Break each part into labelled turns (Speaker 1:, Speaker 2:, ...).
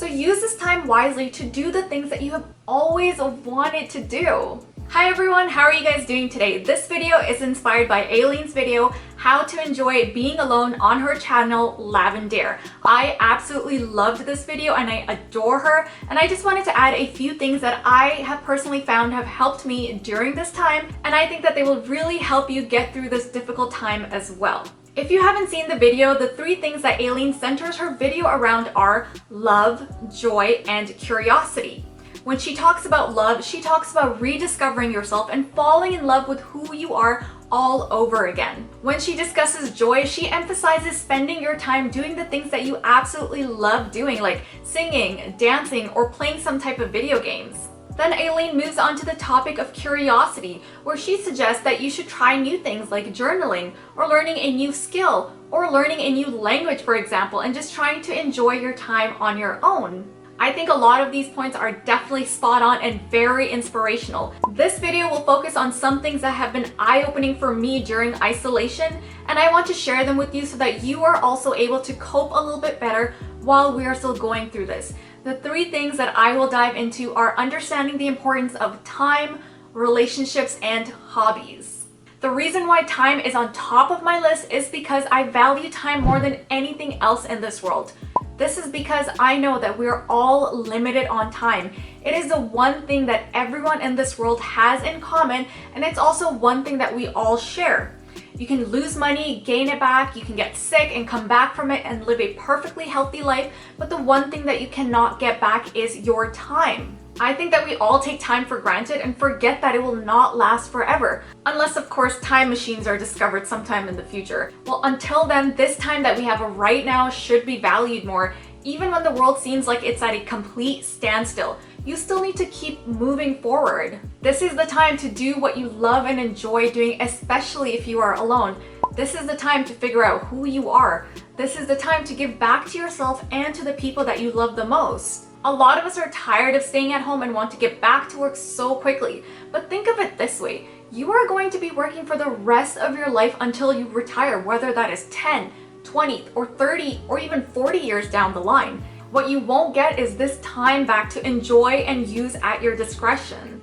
Speaker 1: use this time wisely to do the things that you have always wanted to do. Hi everyone, how are you guys doing today? This video is inspired by Aileen's video, How to Enjoy Being Alone, on her channel, Lavendaire. I absolutely loved this video and I adore her, and I just wanted to add a few things that I have personally found have helped me during this time, and I think that they will really help you get through this difficult time as well. If you haven't seen the video, the 3 things that Aileen centers her video around are love, joy, and curiosity. When she talks about love, she talks about rediscovering yourself and falling in love with who you are all over again. When she discusses joy, she emphasizes spending your time doing the things that you absolutely love doing, like singing, dancing, or playing some type of video games. Then Aileen moves on to the topic of curiosity, where she suggests that you should try new things like journaling, or learning a new skill, or learning a new language, for example, and just trying to enjoy your time on your own. I think a lot of these points are definitely spot on and very inspirational. This video will focus on some things that have been eye-opening for me during isolation, and I want to share them with you so that you are also able to cope a little bit better while we are still going through this. The 3 things that I will dive into are understanding the importance of time, relationships, and hobbies. The reason why time is on top of my list is because I value time more than anything else in this world. This is because I know that we're all limited on time. It is the one thing that everyone in this world has in common, and it's also one thing that we all share. You can lose money, gain it back, you can get sick and come back from it and live a perfectly healthy life, but the one thing that you cannot get back is your time. I think that we all take time for granted and forget that it will not last forever, unless of course time machines are discovered sometime in the future. Well, until then, this time that we have right now should be valued more. Even when the world seems like it's at a complete standstill, you still need to keep moving forward. This is the time to do what you love and enjoy doing, especially if you are alone. This is the time to figure out who you are. This is the time to give back to yourself and to the people that you love the most. A lot of us are tired of staying at home and want to get back to work so quickly. But think of it this way. You are going to be working for the rest of your life until you retire, whether that is 10, 20, or 30, or even 40 years down the line. What you won't get is this time back to enjoy and use at your discretion.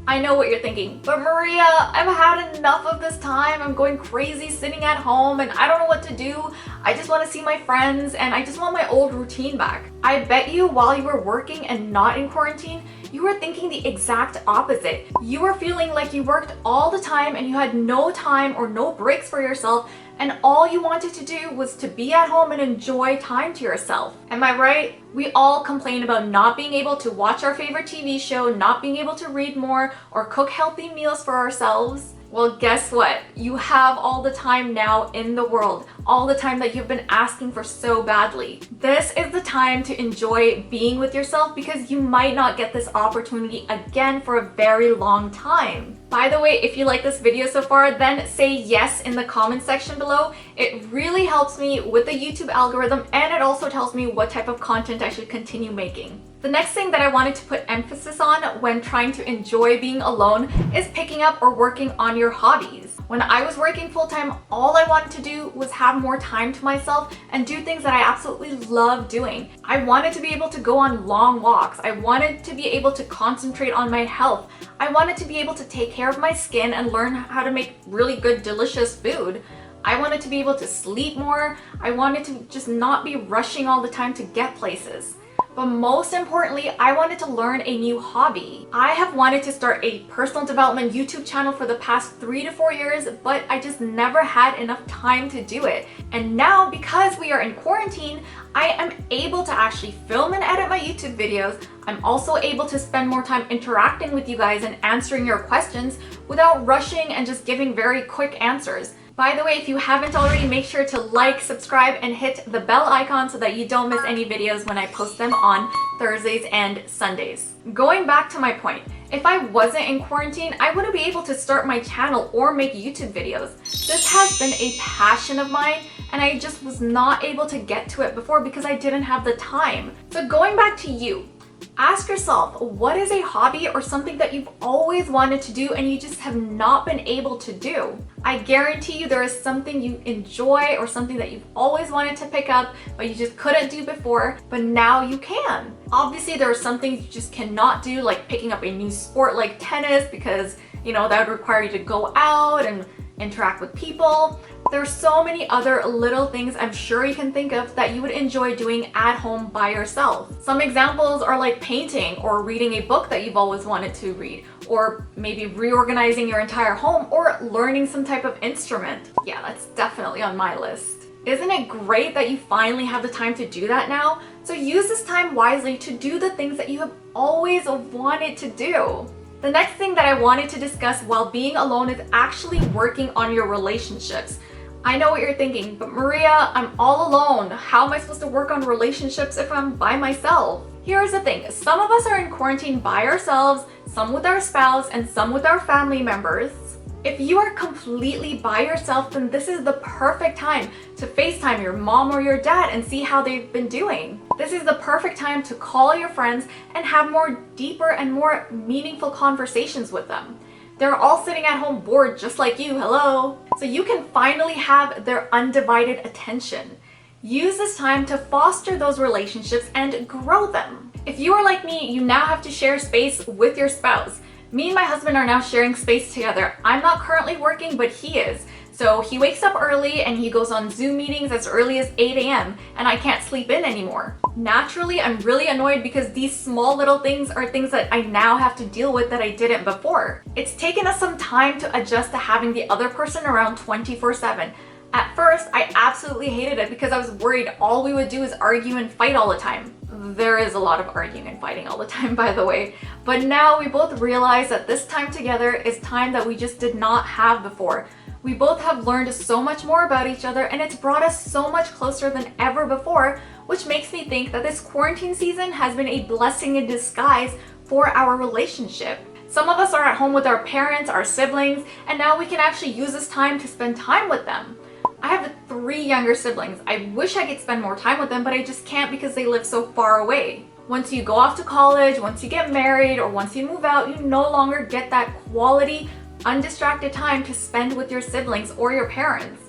Speaker 1: I know what you're thinking, but Maria, I've had enough of this time. I'm going crazy sitting at home and I don't know what to do. I just want to see my friends and I just want my old routine back. I bet you while you were working and not in quarantine, you were thinking the exact opposite. You were feeling like you worked all the time and you had no time or no breaks for yourself, and all you wanted to do was to be at home and enjoy time to yourself. Am I right? We all complain about not being able to watch our favorite TV show, not being able to read more, or cook healthy meals for ourselves. Well, guess what? You have all the time now in the world, all the time that you've been asking for so badly. This is the time to enjoy being with yourself because you might not get this opportunity again for a very long time. By the way, if you like this video so far, then say yes in the comment section below. It really helps me with the YouTube algorithm, and it also tells me what type of content I should continue making. The next thing that I wanted to put emphasis on when trying to enjoy being alone is picking up or working on your hobbies. When I was working full-time, all I wanted to do was have more time to myself and do things that I absolutely love doing. I wanted to be able to go on long walks. I wanted to be able to concentrate on my health. I wanted to be able to take care of my skin and learn how to make really good, delicious food. I wanted to be able to sleep more. I wanted to just not be rushing all the time to get places. But most importantly, I wanted to learn a new hobby. I have wanted to start a personal development YouTube channel for the past 3 to 4 years, but I just never had enough time to do it. And now, because we are in quarantine, I am able to actually film and edit my YouTube videos. I'm also able to spend more time interacting with you guys and answering your questions without rushing and just giving very quick answers. By the way, if you haven't already, make sure to like, subscribe, and hit the bell icon so that you don't miss any videos when I post them on Thursdays and Sundays. Going back to my point, if I wasn't in quarantine, I wouldn't be able to start my channel or make YouTube videos. This has been a passion of mine, and I just was not able to get to it before because I didn't have the time. So going back to you, Ask yourself, what is a hobby or something that you've always wanted to do and you just have not been able to do? I guarantee you there is something you enjoy or something that you've always wanted to pick up but you just couldn't do before, but now you can. Obviously, there are some things you just cannot do, like picking up a new sport like tennis, because that would require you to go out and interact with people. There's so many other little things I'm sure you can think of that you would enjoy doing at home by yourself. Some examples are like painting or reading a book that you've always wanted to read, or maybe reorganizing your entire home or learning some type of instrument. Yeah, that's definitely on my list. Isn't it great that you finally have the time to do that now? So use this time wisely to do the things that you have always wanted to do. The next thing that I wanted to discuss while being alone is actually working on your relationships. I know what you're thinking, but Maria, I'm all alone. How am I supposed to work on relationships if I'm by myself? Here's the thing, some of us are in quarantine by ourselves, some with our spouse, and some with our family members. If you are completely by yourself, then this is the perfect time to FaceTime your mom or your dad and see how they've been doing. This is the perfect time to call your friends and have more deeper and more meaningful conversations with them. They're all sitting at home bored just like you, hello. So you can finally have their undivided attention. Use this time to foster those relationships and grow them. If you are like me, you now have to share space with your spouse. Me and my husband are now sharing space together. I'm not currently working, but he is. So he wakes up early and he goes on Zoom meetings as early as 8 a.m. and I can't sleep in anymore. Naturally, I'm really annoyed because these small little things are things that I now have to deal with that I didn't before. It's taken us some time to adjust to having the other person around 24/7. At first, I absolutely hated it because I was worried all we would do is argue and fight all the time. There is a lot of arguing and fighting all the time, by the way. But now we both realize that this time together is time that we just did not have before. We both have learned so much more about each other and it's brought us so much closer than ever before, which makes me think that this quarantine season has been a blessing in disguise for our relationship. Some of us are at home with our parents, our siblings, and now we can actually use this time to spend time with them. I have 3 younger siblings. I wish I could spend more time with them, but I just can't because they live so far away. Once you go off to college, once you get married, or once you move out, you no longer get that quality, undistracted time to spend with your siblings or your parents.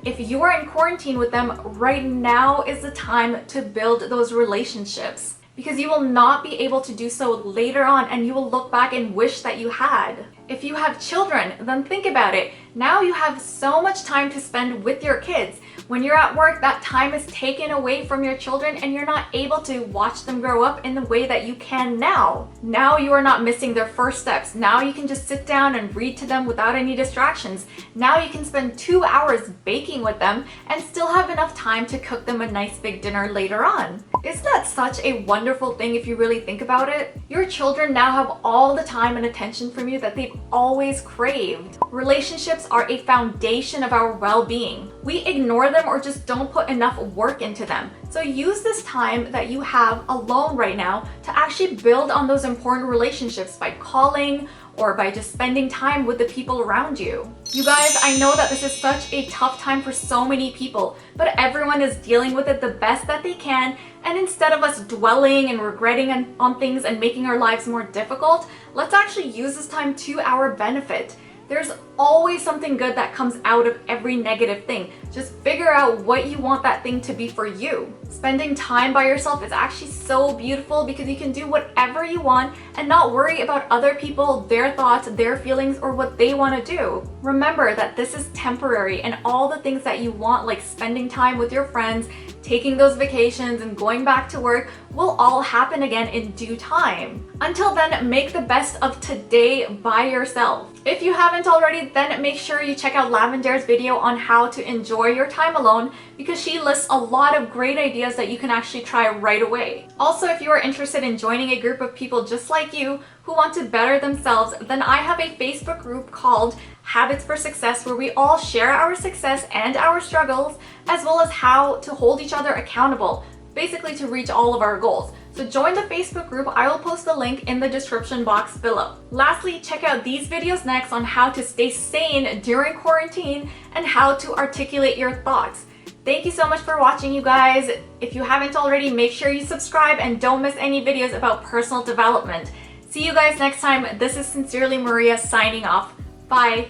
Speaker 1: If you are in quarantine with them, right now is the time to build those relationships, because you will not be able to do so later on and you will look back and wish that you had. If you have children, then think about it. Now you have so much time to spend with your kids. When you're at work, that time is taken away from your children and you're not able to watch them grow up in the way that you can now. Now you are not missing their first steps. Now you can just sit down and read to them without any distractions. Now you can spend 2 hours baking with them and still have enough time to cook them a nice big dinner later on. Isn't that such a wonderful thing if you really think about it? Your children now have all the time and attention from you that they've always craved. Relationships are a foundation of our well-being. We ignore them or just don't put enough work into them. So use this time that you have alone right now to actually build on those important relationships by calling or by just spending time with the people around you. You guys, I know that this is such a tough time for so many people, but everyone is dealing with it the best that they can, and instead of us dwelling and regretting on things and making our lives more difficult, let's actually use this time to our benefit. There's always something good that comes out of every negative thing. Just figure out what you want that thing to be for you. Spending time by yourself is actually so beautiful because you can do whatever you want and not worry about other people, their thoughts, their feelings, or what they want to do. Remember that this is temporary and all the things that you want, like spending time with your friends, taking those vacations, and going back to work, will all happen again in due time. Until then, make the best of today by yourself. If you haven't already, then make sure you check out Lavendaire's video on how to enjoy your time alone, because she lists a lot of great ideas that you can actually try right away. Also, if you are interested in joining a group of people just like you who want to better themselves, then I have a Facebook group called Habits for Success, where we all share our success and our struggles, as well as how to hold each other accountable, basically to reach all of our goals. So join the Facebook group. I will post the link in the description box below. Lastly, check out these videos next on how to stay sane during quarantine and how to articulate your thoughts. Thank you so much for watching, you guys. If you haven't already, make sure you subscribe and don't miss any videos about personal development. See you guys next time. This is Sincerely Maria signing off. Bye.